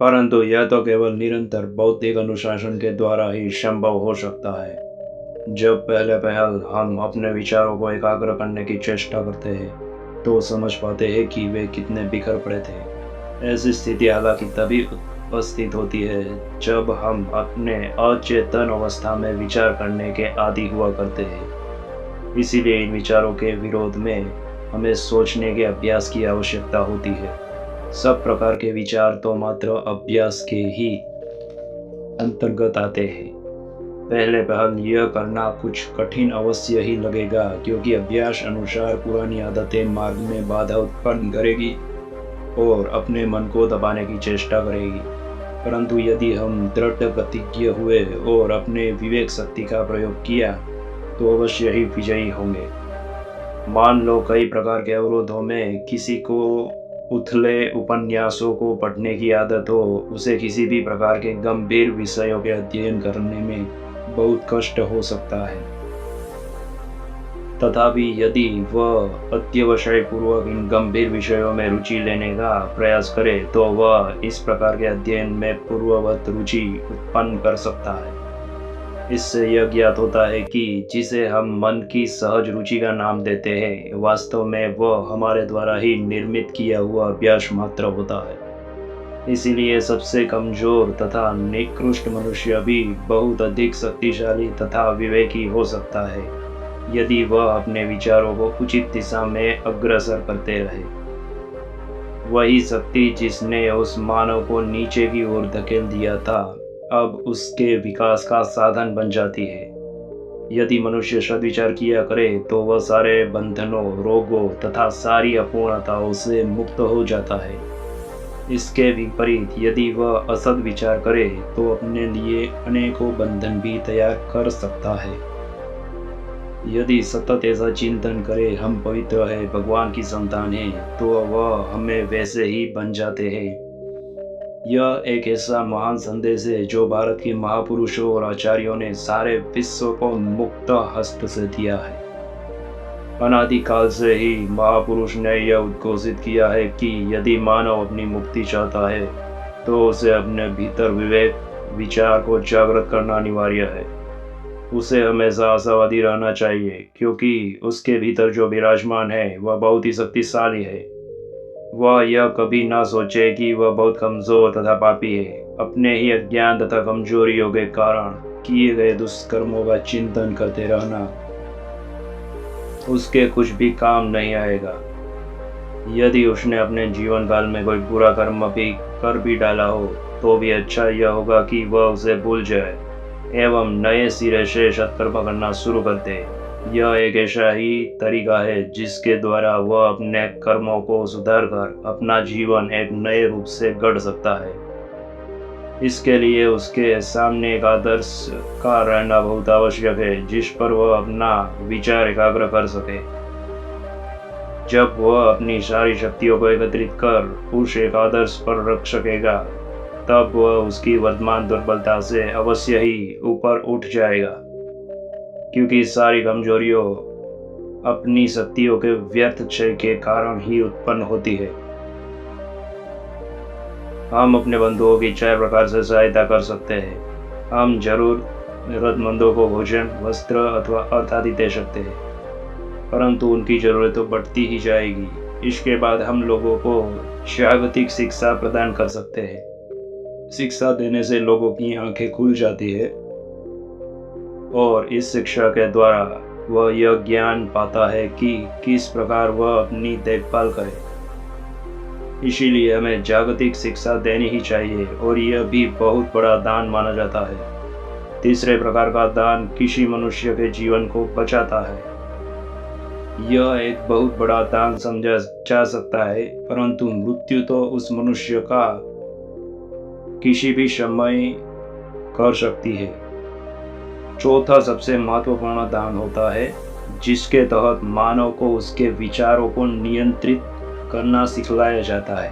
परंतु यह तो केवल निरंतर बौद्धिक अनुशासन के द्वारा ही संभव हो सकता है। जब पहले पहल हम अपने विचारों को एकाग्र करने की चेष्टा करते हैं तो समझ पाते हैं कि वे कितने बिखर पड़े थे। ऐसी स्थिति हालांकि तभी उपस्थित होती है जब हम अपने अचेतन अवस्था में विचार करने के आदी हुआ करते हैं। इसीलिए इन विचारों के विरोध में हमें सोचने के अभ्यास की आवश्यकता होती है। सब प्रकार के विचार तो मात्र अभ्यास के ही अंतर्गत आते हैं। पहले पहल यह करना कुछ कठिन अवश्य ही लगेगा, क्योंकि अभ्यास अनुसार पुरानी आदतें मार्ग में बाधा उत्पन्न करेगी और अपने मन को दबाने की चेष्टा करेगी। परंतु यदि हम दृढ़ प्रतिज्ञ हुए और अपने विवेक शक्ति का प्रयोग किया तो अवश्य ही विजयी होंगे। मान लो कई प्रकार के अवरोधों में किसी को उथले उपन्यासों को पढ़ने की आदत हो, उसे किसी भी प्रकार के गंभीर विषयों के अध्ययन करने में बहुत कष्ट हो सकता है। तथापि यदि वह अत्यवसाय पूर्वक इन गंभीर विषयों में रुचि लेने का प्रयास करे तो वह इस प्रकार के अध्ययन में पूर्ववत रुचि उत्पन्न कर सकता है। इससे यह ज्ञात होता है कि जिसे हम मन की सहज रुचि का नाम देते हैं, वास्तव में वह हमारे द्वारा ही निर्मित किया हुआ अभ्यास मात्र होता है। इसीलिए सबसे कमजोर तथा निकृष्ट मनुष्य भी बहुत अधिक शक्तिशाली तथा विवेकी हो सकता है यदि वह अपने विचारों को उचित दिशा में अग्रसर करते रहे। वही शक्ति जिसने उस मानव को नीचे की ओर धकेल दिया था, अब उसके विकास का साधन बन जाती है। यदि मनुष्य सद्विचार किया करे तो वह सारे बंधनों, रोगों तथा सारी अपूर्णताओं से मुक्त हो जाता है। इसके विपरीत यदि वह असद विचार करे तो अपने लिए अनेकों बंधन भी तैयार कर सकता है। यदि सतत ऐसा चिंतन करे हम पवित्र है, भगवान की संतान है, तो वह हमें वैसे ही बन जाते हैं। यह एक ऐसा महान संदेश है जो भारत के महापुरुषों और आचार्यों ने सारे विश्व को मुक्त हस्त से दिया है। अनादिकाल से ही महापुरुष ने यह उद्घोषित किया है कि यदि मानव अपनी मुक्ति चाहता है तो उसे अपने भीतर विवेक विचार को जागृत करना अनिवार्य है। उसे हमेशा आशावादी रहना चाहिए, क्योंकि उसके भीतर जो विराजमान है वह बहुत ही शक्तिशाली है। वह यह कभी ना सोचे कि वह बहुत कमजोर तथा पापी है। अपने ही अज्ञान तथा कमजोरियों के कारण किए गए दुष्कर्मों का चिंतन करते रहना उसके कुछ भी काम नहीं आएगा। यदि उसने अपने जीवन काल में कोई बुरा कर्म भी कर भी डाला हो तो भी अच्छा यह होगा कि वह उसे भूल जाए एवं नए सिरे से सत्कर्म करना शुरू कर दे। यह एक ऐसा ही तरीका है जिसके द्वारा वह अपने कर्मों को सुधार कर अपना जीवन एक नए रूप से गढ़ सकता है। इसके लिए उसके सामने एक आदर्श का रहना बहुत आवश्यक है जिस पर वह अपना विचार एकाग्र कर सके। जब वह अपनी सारी शक्तियों को एकत्रित कर उस एक आदर्श पर रख सकेगा तब वह उसकी वर्तमान दुर्बलता से अवश्य ही ऊपर उठ जाएगा, क्योंकि सारी कमजोरियों अपनी शक्तियों के व्यर्थ क्षय के कारण ही उत्पन्न होती है। हम अपने बंधुओं की 4 प्रकार से सहायता कर सकते हैं। हम जरूरतमंदों को भोजन, वस्त्र अथवा अर्थ आदि दे सकते हैं, परंतु उनकी जरूरत तो बढ़ती ही जाएगी। इसके बाद हम लोगों को जागतिक शिक्षा प्रदान कर सकते हैं। शिक्षा देने से लोगों की आंखें खुल जाती है और इस शिक्षा के द्वारा वह यह ज्ञान पाता है कि किस प्रकार वह अपनी देखभाल करे। इसीलिए हमें जागतिक शिक्षा देनी ही चाहिए और यह भी बहुत बड़ा दान माना जाता है। तीसरे प्रकार का दान किसी मनुष्य के जीवन को बचाता है। यह एक बहुत बड़ा दान समझा जा सकता है, परंतु मृत्यु तो उस मनुष्य का किसी भी समय कर सकती है। चौथा सबसे महत्वपूर्ण दान होता है जिसके तहत मानव को उसके विचारों को नियंत्रित करना सिखलाया जाता है।